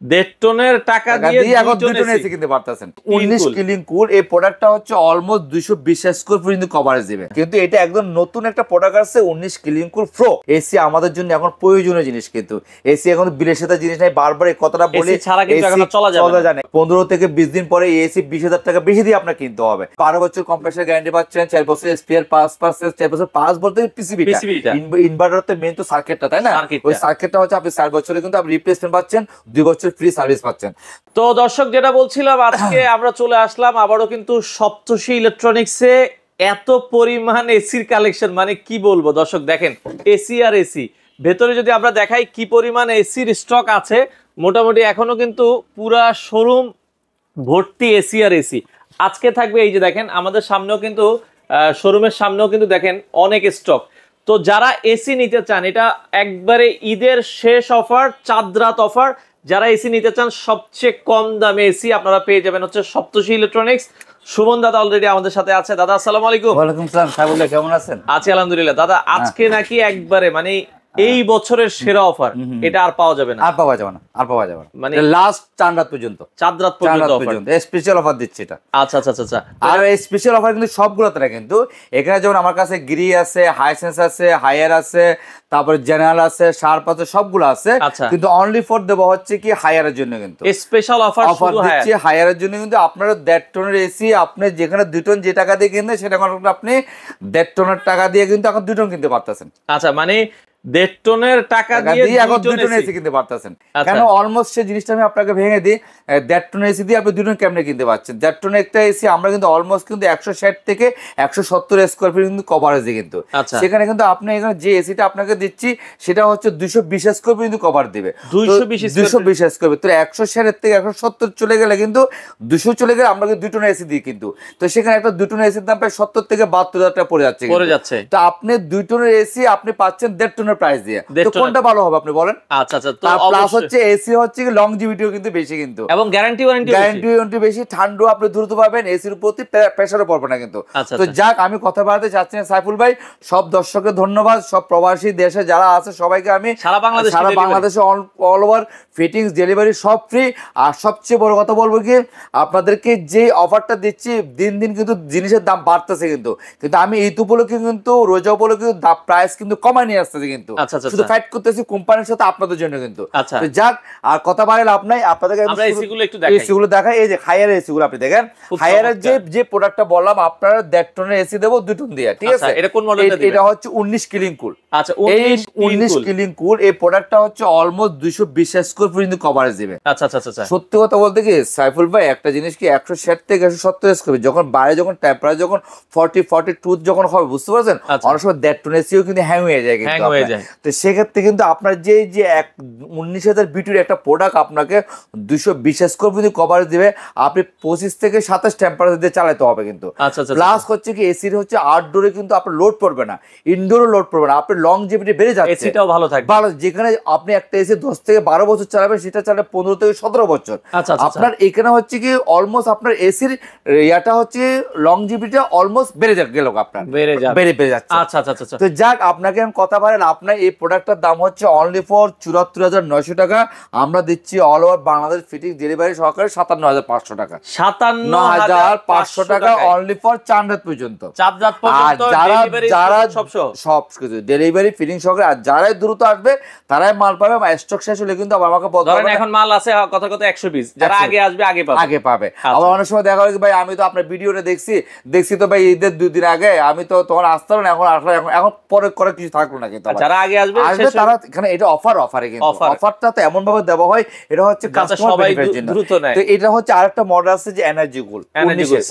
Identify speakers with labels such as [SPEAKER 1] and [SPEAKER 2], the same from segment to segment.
[SPEAKER 1] 1.5 টনের টাকা দিয়ে
[SPEAKER 2] এখন 2 টন এসি কিনতে পারতেছেন। 19 কিলিং কুল এই প্রোডাক্টটা হচ্ছে অলমোস্ট 220 স্কয়ার ফিট কিন্তু কভারেজ দিবে, কিন্তু এটা একদম নতুন একটা প্রোডাক্ট আছে 19 কিলিং কুল প্রো। এসি আমাদের জন্য এখন প্রয়োজনীয় জিনিস, কিন্তু এসি এখন বিলাসিতার জিনিস নাই, বারবার এই কথাটা বলি,
[SPEAKER 1] এসি ছাড়া কিন্তু এখন চলা যাবে না।
[SPEAKER 2] 15 থেকে 20 দিন পরে এসি 20,000 টাকা বেশি দিয়ে আপনাকে কিনতে হবে। 12 বছর কম্প্রেসর গ্যারান্টি পাচ্ছেন, 4 বছর স্পেয়ার পার্টস পাচ্ছেন, 4 বছর পাঁচ বলতে পিসিবিটা ইনভার্টার তো মেইন তো সার্কিটটা, তাই না? ওই সার্কিটটা হচ্ছে আপনি 4 বছরে কিন্তু আপনি রিপ্লেসমেন্ট পাচ্ছেন, 2 বছর ফ্রি সার্ভিস পাচ্ছেন।
[SPEAKER 1] তো দর্শক যেটা বলছিলাম, আজকে আমরা চলে আসলাম আবারও কিন্তু সপ্তর্ষি ইলেকট্রনিক্সে। এত পরিমাণ এসির কালেকশন, মানে কি বলবো দর্শক, দেখেন এসি আর এসি। ভেতরে যদি আমরা দেখাই কি পরিমাণ এসির স্টক আছে, মোটামুটি এখনো কিন্তু পুরা শোরুম ভর্তি এসি আর এসি। আজকে থাকবে এই যে দেখেন আমাদের সামনেও কিন্তু শোরুমের সামনেও কিন্তু দেখেন অনেক স্টক। তো যারা এসি নিতে চান, এটা একবারে ঈদের শেষ অফার, চাঁদ রাত অফার। যারা এসি নিতে চান সবচেয়ে কম দামে এসি আপনারা পেয়ে যাবেন হচ্ছে সপ্তর্ষি ইলেকট্রনিক্স। সুমন দাদা অলরেডি আমাদের সাথে আছে। দাদা আসসালামু আলাইকুম।
[SPEAKER 2] ওয়ালাইকুম আসসালাম সাহেবুল্লাহ, কেমন আছেন?
[SPEAKER 1] আছি আলহামদুলিল্লাহ। দাদা আজকে নাকি একবারে মানে এই বছরের সেরা অফার, এটা আর পাওয়া যাবে না,
[SPEAKER 2] আর পাওয়া যাবে না, আর পাওয়া যাবে না, মানে লাস্ট চাঁদ রাত পর্যন্ত, স্পেশাল অফার দিচ্ছে এটা।
[SPEAKER 1] আচ্ছা আচ্ছা আচ্ছা।
[SPEAKER 2] আর এই স্পেশাল অফার কিন্তু সবগুলোতে না, কিন্তু এখানে যেমন আমার কাছে গ্রি আছে, হাইসেন্স আছে, হায়ার আছে, তারপরে জেনারেল আছে, শার্প আছে, সবগুলো আছে, কিন্তু অনলি ফর দেবো হচ্ছে কি হায়ারের জন্য, কিন্তু
[SPEAKER 1] স্পেশাল অফার
[SPEAKER 2] দিচ্ছে হায়ারের জন্য। কিন্তু আপনারা 1.5 টনের এসি আপনি যেখানে 2 টন যে টাকা দিয়ে কিনবেন, সেটা আপনি 1.5 টনের টাকা দিয়ে কিন্তু এখন 2 টন কিনতে পারতেছেন।
[SPEAKER 1] আচ্ছা, মানে 1.5 টনের টাকা দিয়ে
[SPEAKER 2] এখন 2 টন এসি কিনতে পারতেছেন। কেন অলমোস্ট সেই জিনিসটা আমি আপনাকে ভেঙে দিই, 1.5 টন এসি দিয়ে আপনি 2 টন কেমনে কিনতে পারছেন? 1.5 টন একটা এসি আমরা কিন্তু অলমোস্ট কিন্তু 160 থেকে 170 স্কয়ার ফিট কিন্তু কভারেজ, কিন্তু সেখানে কিন্তু আপনি এখানে যে এসিটা আপনাকে দিচ্ছি সেটা হচ্ছে 220 স্কয়ার ফিট কিন্তু কভার দিবে। 220 স্কয়ার ফিট, তো 160 থেকে 170 চলে গেলে কিন্তু 200 চলে গেলে আমরা 2 টন এসি দিই, কিন্তু তো সেখানে একটা 2 টন এসির দাম প্রায় 70 থেকে 72,000 টাকা পড়ে যাচ্ছে। তো আপনি 2 টনের এসি আপনি পাচ্ছেন 1.5 টনের প্রাইস দিয়ে, তো কোনটা ভালো হবে আপনি বলেন?
[SPEAKER 1] আচ্ছা আচ্ছা। তো
[SPEAKER 2] প্লাস হচ্ছে এসি হচ্ছে লংজিভিটিও কিন্তু বেশি, কিন্তু
[SPEAKER 1] এবং গ্যারান্টি ওয়ারেন্টি বেশি,
[SPEAKER 2] ঠান্ডা আপনি দ্রুত পাবেন, এসির প্রতি প্রেসারও পড়বে না, কিন্তু তো যাক আমি কথা বলতে চাচ্ছি না সাইফুল ভাই, সব দর্শককে ধন্যবাদ, সব প্রবাসী দেশে যারা আছে সবাইকে আমি সারা বাংলাদেশে অল ওভার ফিটিংস ডেলিভারি সব ফ্রি। আর সবচেয়ে বড় কথা বলবো কি, আপনাদেরকে যে অফারটা দিচ্ছি দিন দিন কিন্তু জিনিসের দাম বাড়তেছে, কিন্তু আমি ঈদ উপলক্ষে কিন্তু রোজা উপলক্ষে প্রাইস কিন্তু কমায় নিয়ে আসতেছে, কিন্তু শুধু ফাইট করতেছি কোম্পানির সাথে আপনাদের জন্য, কিন্তু যাক আর কথা বাড়ে লাভ নাই। আপনাদেরকে এসিগুলো দেখাই, এই যে হায়ার এসিগুলো আপনি দেখেন, হায়ারের যে প্রোডাক্টটা বললাম আপনারা 1.5 টনের এসি দেবো 2 টন দিয়ে, ঠিক আছে?
[SPEAKER 1] এটা কোন মডেলটা দিবেন?
[SPEAKER 2] এটা হচ্ছে 19 কিলিং কুল।
[SPEAKER 1] আচ্ছা,
[SPEAKER 2] 19 কিলিং কুল এই প্রোডাক্টটা হচ্ছে অলমোস্ট 220 স্কয়ার ফিট কিন্তু কভারেজ দিবে।
[SPEAKER 1] আচ্ছা আচ্ছা আচ্ছা।
[SPEAKER 2] সত্যি কথা বলতে কি সাইফুল ভাই, একটা জিনিস কি 160 থেকে 170 স্কয়ার ফিট যখন বাইরে যখন টেম্পারেচার যখন 40-42 যখন হবে, বুঝতে পারছেন, অনেক সময় 1.5 টন এসিও কিন্তু হ্যাং হয়ে যায়, কিন্তু তো সেক্ষেত্রে কিন্তু আপনার যে 19,000 বিটির একটা প্রোডাক্ট আপনাকে 220 স্কয়ার ফিট কভারেজ দিবে, আপনি 25 থেকে 27 টেম্পারেচার দিয়ে চালাতে হবে, কিন্তু প্লাস হচ্ছে কি এসির হচ্ছে আউটডোরে কিন্তু আপনার লোড পড়বে না, ইনডোরে লোড পড়বে না, আপনার লংজিভিটি বেড়ে যাচ্ছে, এসিটাও ভালো থাকবে। ভালো, যেখানে আপনি একটা এসি 10 থেকে 12 বছর চালাবেন সেটা চালাবে 15 থেকে 17 বছর। আপনার এখানে হচ্ছে কি অলমোস্ট আপনার এসির ইয়াটা হচ্ছে লংজিভিটিটা অলমোস্ট বেড়ে গেল, আপনার বেড়ে যাচ্ছে।
[SPEAKER 1] আচ্ছা আচ্ছা আচ্ছা।
[SPEAKER 2] তো যাক আপনাকে আমি কথা বলেন, আপনার এই প্রোডাক্টটার দাম হচ্ছে অনলি ফর 74,900 টাকা। আমরা দিচ্ছি all over Bangladesh fitting delivery সহকারে 57,500 টাকা। 57,500 টাকা অনলি ফর চাঁদরাত পর্যন্ত। আর যারা সব কিছু ডেলিভারি ফিটিং সহকারে, আর যারাই দ্রুত আসবে তারাই মাল পাবে। স্টক শেষ হলে কিন্তু আমাকে বলতে হবে, এখন মাল আছে কথা 120, যারা আগে আসবে আগে পাবে। আবার অনেক সময় দেখা হয় ভাই আমি তো আপনার ভিডিওটা দেখছি তো ভাই ঈদের 2 দিন আগে, আমি তো তোমার আসতে না, এখন আসলে এখন পরে করে কিছু থাকলো না, কিন্তু যারা আগে আসবে তারা এখানে এটা অফারে, কিন্তু অফারটা তো এমন ভাবে দেওয়া হয়, এটা হচ্ছে কাস্টমার বেনিফিটের জন্য। তো এটা হচ্ছে আরেকটা মডেল আছে যে এনার্জি কুল,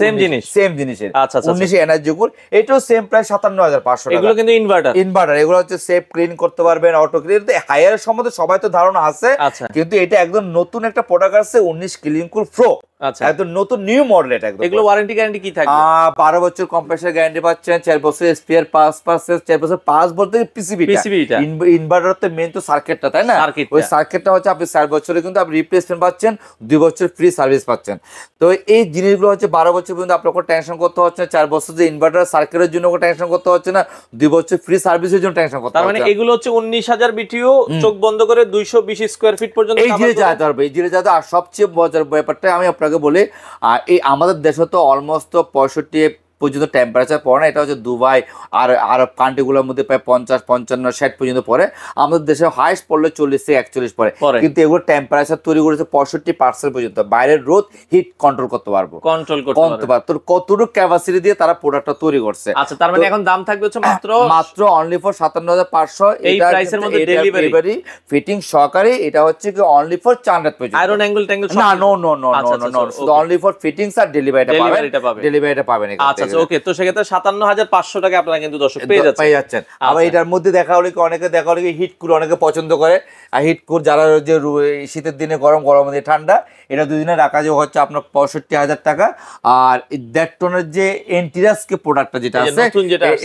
[SPEAKER 2] সেম জিনিসের 19 এনার্জি কুল, এটাও সেম প্রায় 57,500 টাকা। এগুলো কিন্তু ইনভার্টার, এগুলো হচ্ছে সেফ ক্লিন করতে পারবেন, অটো ক্লিন। হায়ারের সম্বন্ধে সবাই তো ধারণা আছে, কিন্তু এটা একদম নতুন একটা প্রোডাক্ট আছে 19 কিলিং কুল প্রো।
[SPEAKER 1] আচ্ছা
[SPEAKER 2] একদম নতুন নিউ মডেল এটা একদম।
[SPEAKER 1] এগুলো ওয়ারেন্টি গ্যারান্টি কি থাকবে?
[SPEAKER 2] 12 বছর কম্প্রেসার গ্যারান্টি পাচ্ছেন, 4 বছর স্পেয়ার পার্টস, 4 বছর পাস বলতে পিসিবিটা ইনভার্টার তো মেইন তো সার্কিটটা, তাই না? ওই সার্কিটটা হচ্ছে আপনি 4 বছরে কিন্তু আপনি রিপ্লেসমেন্ট পাচ্ছেন, 2 বছর ফ্রি সার্ভিস পাচ্ছেন। তো এই জিনিসগুলো হচ্ছে 12 বছর পর্যন্ত আপনার কোনো টেনশন করতে হচ্ছে না, 4 বছর যে ইনভার্টার সার্কিটের জন্য কোনো টেনশন করতে হচ্ছে না, 2 বছর ফ্রি সার্ভিসের জন্য টেনশন করতে হচ্ছে না।
[SPEAKER 1] তার মানে এগুলো হচ্ছে 19,000 বিটিও, চোখ বন্ধ করে 220 স্কয়ার ফিট পর্যন্ত
[SPEAKER 2] এই জিনিস যাইতে পারবে, এই জিনিস যাইতে। আর সবচেয়ে মজার ব্যাপারটা আমি আপনাকে বলি, এই আমাদের দেশে তো অলমোস্ট 65 পর্যন্ত টেম্পারেচার পড়ে না, এটা হচ্ছে দুবাই আর আরব কান্ট্রিগুলোর মধ্যে প্রায় 50, 55, 60 পর্যন্ত পড়ে। আমাদের দেশে হাইস্ট পড়লে 40 থেকে 41 পড়ে, কিন্তু এগুলো টেম্পারেচার তৈরি করেছে 65% পর্যন্ত। বাইরের রোদ হিট কন্ট্রোল করতে পারবো, কন্ট্রোল করতে পারবো। তোর কতটুকু ক্যাপাসিটি দিয়ে তারা প্রোডাক্টটা তৈরি করছে।
[SPEAKER 1] আচ্ছা, তার মানে এখন দাম থাকবে হচ্ছে
[SPEAKER 2] মাত্র অনলি ফর 57,500।
[SPEAKER 1] এই প্রাইসের মধ্যে ডেলিভারি
[SPEAKER 2] ফিটিং সহকারে, এটা হচ্ছে কি অনলি ফর 400 পর্যন্ত।
[SPEAKER 1] আয়রন অ্যাঙ্গেল ট্যাঙ্গেল
[SPEAKER 2] না, নো, শুধু অনলি ফর ফিটিংস আর ডেলিভারিটা পাবেন।
[SPEAKER 1] আচ্ছা ওকে, তো সেক্ষেত্রে 57,500 টাকা আপনারা কিন্তু দর্শক পেয়ে যাচ্ছেন।
[SPEAKER 2] আবার এটার মধ্যে দেখা হলো কি অনেকে হিট কুল অনেকে পছন্দ করে, আর হিট কুল যারা যে শীতের দিনে গরম, গরমের দিনে ঠান্ডা, এটা 2 দিনের রাখা যে হচ্ছে আপনার 65,000 টাকা। আর 1.5 টনের যে এন্টিরাসকে প্রোডাক্টটা যেটা আছে,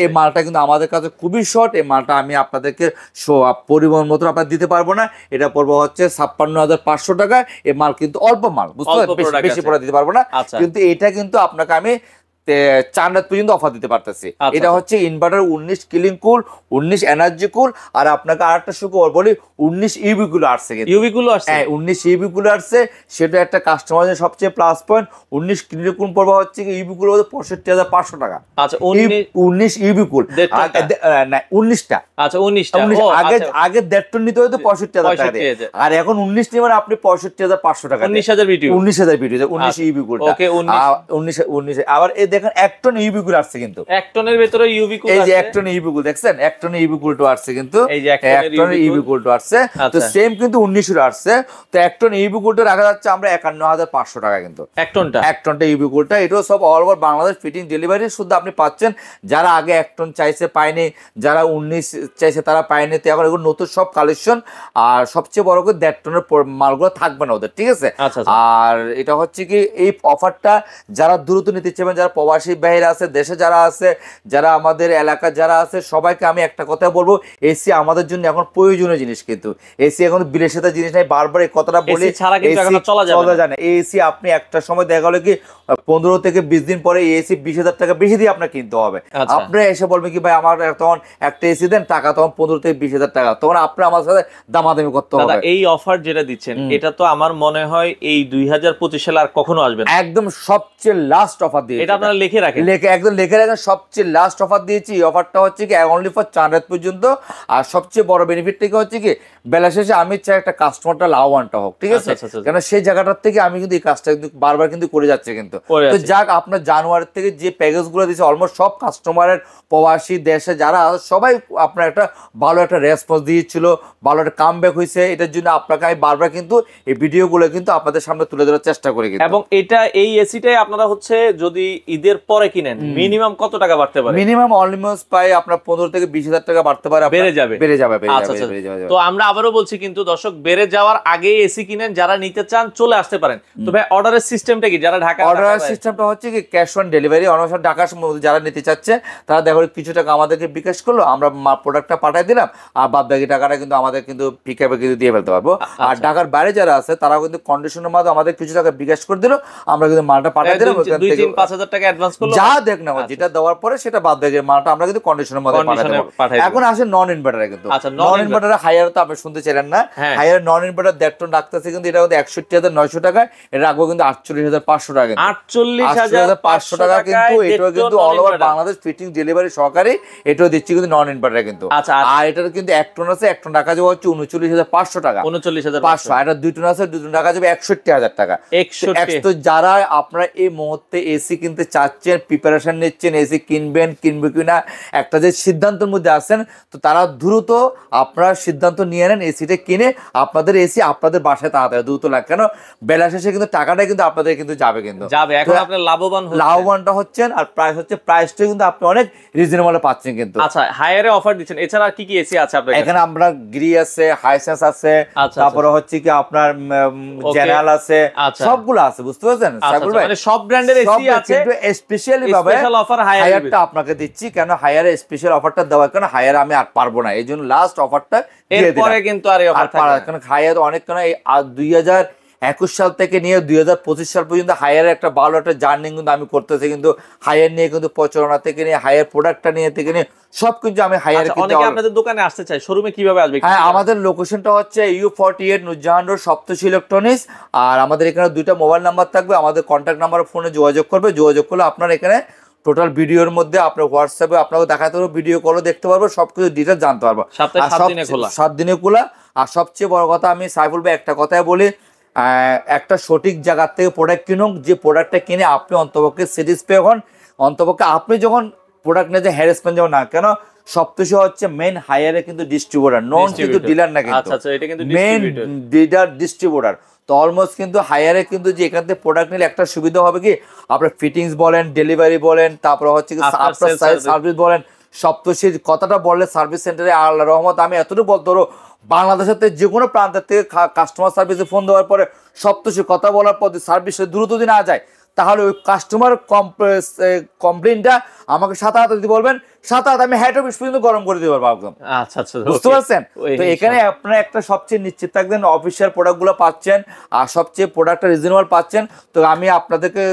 [SPEAKER 2] এই মালটা কিন্তু আমাদের কাছে খুবই শর্ট। এই মালটা আমি আপনাদেরকে পরিবহন মতো আপনার দিতে পারবো না, এটা পড়বো হচ্ছে 56,500 টাকা। এই মাল কিন্তু অল্প মাল, বুঝতে পারছেন, বেশি প্রোডাক্ট দিতে পারবো না, কিন্তু এটা কিন্তু আপনাকে আমি 4 পর্যন্ত অফার দিতে পারতেছি। এটা হচ্ছে ইনভার্টার 19 কিলিং কুল, 19 এনার্জি কুল। আর আপনাকে আরেকটা সুখবর বলি, 19 ইউভি কুল আসছে, হ্যাঁ 19 ইউভি কুল আসছে। সেটা একটা কাস্টমারের সবচেয়ে প্লাস পয়েন্ট। 19 কিলিং কুল পড়বে হচ্ছে কি ইউভি কুল 65,500 টাকা।
[SPEAKER 1] আচ্ছা
[SPEAKER 2] 19 ইউভি কুল, না 19টা।
[SPEAKER 1] আচ্ছা 19টা,
[SPEAKER 2] আগে 1.5 টন নিতে হতো 65,000 টাকা দিয়ে, আর এখন 19 নিয়ে মানে আপনি 65,500 টাকা,
[SPEAKER 1] 19,000 বিটিও,
[SPEAKER 2] 19,000 বিটিও, 19 ইউভি কুলটা। ওকে 19 আবার দেখেন 1 টন ইউভি কুল আসছে, কিন্তু
[SPEAKER 1] 1 টনের ভিতরে ইউভি কুল,
[SPEAKER 2] এই যে 1 টন ইউভি কুল দেখছেন, 1 টন ইউভি কুলটা আসছে, কিন্তু
[SPEAKER 1] এই যে 1
[SPEAKER 2] টনের ইউভি কুলটা আসছে। তো সেম কিন্তু 19 আসছে। তো 1 টন ইউভি কুলটা রাখা যাচ্ছে আমরা 51,500 টাকা, কিন্তু 1 টনটা ইউভি কুলটা। এটাও সব all over Bangladesh fitting delivery শুদ্ধ আপনি পাচ্ছেন। যারা আগে 1 টন চাইছে পায়নি, যারা 19 চাইছে তারা পায়নি, তো এখন এগুলো নতুন সব কালেকশন। আর সবচেয়ে বড় করে 1.5 টনের মালগুলো থাকবে না ওদের, ঠিক আছে? আর এটা হচ্ছে কি এই অফারটা যারা দ্রুত নিতে চাইবেন, যারা প্রবাসী বাইরে আছে, দেশে যারা আছে, যারা আমাদের এলাকা যারা আছে, সবাইকে আমি একটা কথা বলবো, এসি আমাদের জন্য এখন প্রয়োজনীয় জিনিস। কিন্তু এসি এখন বিলাসিতা জিনিস নাই, বারবার এই কথাটা বলি, চলা যায় না। এসি আপনি একটা সময় দেখা গেলো কি 15 থেকে 20 দিন পরে এসি 20,000 টাকা বেশি দিয়ে আপনার কিনতে হবে। আপনি এসে বলবেন কি ভাই আমার তখন একটা এসি দেন, টাকা তখন 15 থেকে 20,000 টাকা, তখন আপনি আমার সাথে দামাদামি করতে হবে।
[SPEAKER 1] এই অফার যেটা দিচ্ছেন, এটা তো আমার মনে হয় এই 2025 সালে আর কখনো আসবে না,
[SPEAKER 2] একদম সবচেয়ে লাস্ট অফার দিয়ে
[SPEAKER 1] এটা আপনারা লিখে রাখেন,
[SPEAKER 2] একদম লিখে রাখেন, সবচেয়ে লাস্ট অফার দিয়েছি। এই অফারটা হচ্ছে কি অনলি ফর 4 পর্যন্ত। আর সবচেয়ে বড় বেনিফিট থেকে হচ্ছে কি বেলা শেষে আমি চাই একটা কাস্টমারটা লাভবানটা হোক, ঠিক আছে? কেন সেই জায়গাটার থেকে আমি কিন্তু এই কাজটা কিন্তু বারবার কিন্তু করে যাচ্ছে। কিন্তু তো যাক, আপনার জানুয়ারি থেকে যে প্যাকেজ গুলো দিয়েছে অলমোস্ট সব কাস্টমারের প্রবাসী দেশে যারা সবাই আপনার একটা ভালো একটা রেসপন্স দিয়েছিল, ভালো একটা কাম ব্যাক হয়েছে। এটার জন্য আপনাকে আমি বারবার কিন্তু এই ভিডিওগুলো কিন্তু আপনাদের সামনে তুলে ধরার চেষ্টা করি।
[SPEAKER 1] এবং এটা এই এসিটাই আপনারা হচ্ছে যদি ঈদের পরে কিনেন মিনিমাম কত টাকা বাড়তে পারে?
[SPEAKER 2] মিনিমাম অলমোস্ট প্রায় আপনার 15 থেকে 20,000 টাকা বাড়তে পারে, বেড়ে যাবে।
[SPEAKER 1] তো আমরা আবারও বলছি কিন্তু দর্শক, বেড়ে যাওয়ার আগে এসি কিনেন, যারা নিতে চান চলে আসতে পারেন। তো ভাই অর্ডারের সিস্টেমটা কি? যারা ঢাকা,
[SPEAKER 2] অর্ডারের সিস্টেমটা হচ্ছে কি ক্যাশ অন ডেলিভারি। অনলাইন ঢাকার মধ্যে যারা নিতে চাচ্ছে তারা দেখো কিছু টাকা আমাদেরকে বিকাশ করলো, আমরা প্রোডাক্টটা পাঠিয়ে দিলাম, আর বাদ বাকি টাকাটা কিন্তু আমাদের কিন্তু পিকআপে কিন্তু দিয়ে ফেলতে পারবো। আর ঢাকার বাইরে যারা আছে তারাও কিন্তু কন্ডিশনের মাধ্যমে আমাদের কিছু টাকা বিকাশ করে দিল, আমরা কিন্তু মালটা পাঠিয়ে দিলাম।
[SPEAKER 1] 2-5,000 টাকা অ্যাডভান্স করলো,
[SPEAKER 2] যা দেখ না যেটা দেওয়ার পরে সেটা বাদ বাকি মালটা আমরা কিন্তু কন্ডিশনের মধ্যে পাঠিয়ে দেব। এখন আসে নন ইনভার্টারে। কিন্তু নন ইনভার্টারে হায়ার তো আপনি শুনতে চাইলেন না, হায়ার নন ইনভার্টার 1.5 টন রাখতেছে কিন্তু এটা কিন্তু 61,900 টাকা, এটা রাখবো কিন্তু 48,500 টাকা, 48,500 টাকা। কিন্তু এটাও কিন্তু all over Bangladesh fitting delivery সহকারে এটাও দিচ্ছি কিন্তু নন ইনভার্টারে কিন্তু। আর এটার কিন্তু 1 টন আছে, 1 টন রাখা যাবে হচ্ছে 39,500 টাকা, 39,500। আর এটা 2 টন আছে, 2 টন রাখা যাবে 61,000 টাকা। তো যারা আপনারা এই মুহূর্তে এসি কিনতে চান চাচ্ছেন, প্রিপারেশন নিচ্ছেন, এসি কিনবেন কিনা একটা যে সিদ্ধান্তের মধ্যে আছেন, তো তারা দ্রুত আপনারা সিদ্ধান্ত নিয়ে নেন এসিটা কিনে আপনাদের এসি আপনাদের বাসায় তাড়াতাড়ি দ্রুত লাগে। কেন বেলা শেষে কিন্তু টাকাটা কিন্তু আপনাদের কিন্তু যাবে, কিন্তু
[SPEAKER 1] যাবে, এখন আপনি
[SPEAKER 2] লাভবানটা হচ্ছেন। আর প্রাইসটা কিন্তু আপনি অনেক রিজনেবল পাচ্ছেন কিন্তু।
[SPEAKER 1] আচ্ছা, হায়ারে অফার দিচ্ছেন, এছাড়া কি কি এসি আছে আপনাদের?
[SPEAKER 2] এখানে আমরা গ্রি আছে, হাইসেন্স আছে, তারপরে হচ্ছে কি আপনার জেনারেল আছে, সবগুলো আছে, বুঝতে পারছেন?
[SPEAKER 1] মানে সব ব্র্যান্ডের এসি আছে,
[SPEAKER 2] কিন্তু স্পেশালি ভাবে
[SPEAKER 1] স্পেশাল অফার
[SPEAKER 2] হায়ারটা আপনাকে দিচ্ছি। কেন হায়ারে স্পেশাল অফারটা দেওয়ার কারণে হায়ারে আমি আর পারবো না, এই জন্য লাস্ট অফারটা দিয়ে দিলাম।
[SPEAKER 1] এরপরে কিন্তু আর এই অফার থাকবে না,
[SPEAKER 2] কারণ হায়ার অনেক, কেন এই 2021 সাল থেকে নিয়ে 2025 সাল পর্যন্ত হায়ার একটা ভালো একটা জার্নি কিন্তু আমি করতেছি, কিন্তু হায়ার নিয়ে কিন্তু প্রচারণা থেকে নিয়ে হায়ার প্রোডাক্টটা নিয়ে থেকে নিয়ে সব কিছু আমি হায়ার।
[SPEAKER 1] অনেকে আপনাদের দোকানে আসতে চায়, শোরুমে কিভাবে আসবে?
[SPEAKER 2] হ্যাঁ, আমাদের লোকেশনটা হচ্ছে U48 Nurjahan road, Saptashi electronics. আর আমাদের এখানে 2টা মোবাইল নাম্বার থাকবে, আমাদের কন্ট্যাক্ট নাম্বার ফোনে যোগাযোগ করবে, যোগাযোগ করলে আপনার এখানে টোটাল ভিডিওর মধ্যে আপনার হোয়াটসঅ্যাপে আপনাকে দেখাতে পারবো, ভিডিও কলও দেখতে পারবো, সবকিছু ডিটেইলস জানতে পারবো। 7 দিনে খোলা। আর সবচেয়ে বড় কথা আমি সাইফুল ভাই একটা কথাই বলি, একটা সঠিক জায়গার থেকে প্রোডাক্ট কিনুন, যে প্রোডাক্টটা কিনে আপনি অন্তপক্ষে স্যাটিসফাই হন, অন্তপক্ষে আপনি যখন প্রোডাক্ট নিয়ে যে হ্যারাসমেন্ট যেমন না কেন। সবকিছু হচ্ছে মেইন হায়ারে কিন্তু ডিস্ট্রিবিউটর, নন কিন্তু ডিলার না, কিন্তু মেইন ডিলার ডিস্ট্রিবিউটর। তো অলমোস্ট কিন্তু হায়ারে কিন্তু যে এখান থেকে প্রোডাক্ট নিলে একটা সুবিধা হবে কি, আপনার ফিটিংস বলেন, ডেলিভারি বলেন, তারপর হচ্ছে কি সার্ভিস বলেন, সপ্তশীর কথাটা বললে সার্ভিস সেন্টারে আল্লাহ রহমত আমি এতটুকু বলতে পারবো, বাংলাদেশের যে কোনো প্রান্তের থেকে কাস্টমার সার্ভিসে ফোন দেওয়ার পরে সপ্তশীর কথা বলার পর সার্ভিস দ্রুত যদি না যায়, তাহলে ওই কাস্টমার কমপ্লেনটা আমাকে 7 হাতে দিতে বলবেন, 7 হাত আমি হেড অফিস পর্যন্ত গরম করে দিতে পারবো একদম।
[SPEAKER 1] আচ্ছা,
[SPEAKER 2] বুঝতে পারছেন? তো এখানে আপনারা একটা সবচেয়ে নিশ্চিত থাকবেন অফিসিয়াল প্রোডাক্টগুলো পাচ্ছেন, আর সবচেয়ে প্রোডাক্টটা রিজনেবল পাচ্ছেন। তো আমি আপনাদেরকে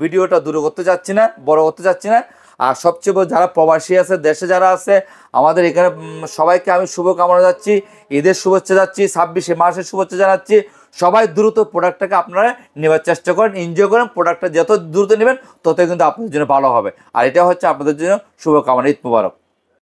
[SPEAKER 2] ভিডিওটা দূর করতে যাচ্ছি না, বড় করতে যাচ্ছি না। আর সবচেয়ে বড় যারা প্রবাসী আছে, দেশে যারা আছে আমাদের এখানে, সবাইকে আমি শুভকামনা যাচ্ছি, ঈদের শুভেচ্ছা যাচ্ছি, 26 মাসের শুভেচ্ছা জানাচ্ছি। সবাই দ্রুত প্রোডাক্টটাকে আপনারা নেওয়ার চেষ্টা করেন, এনজয় করেন, প্রোডাক্টটা যত দ্রুত নেবেন তত কিন্তু আপনাদের জন্য ভালো হবে। আর এটা হচ্ছে আপনাদের জন্য শুভকামনা। ঈদ মুবারক।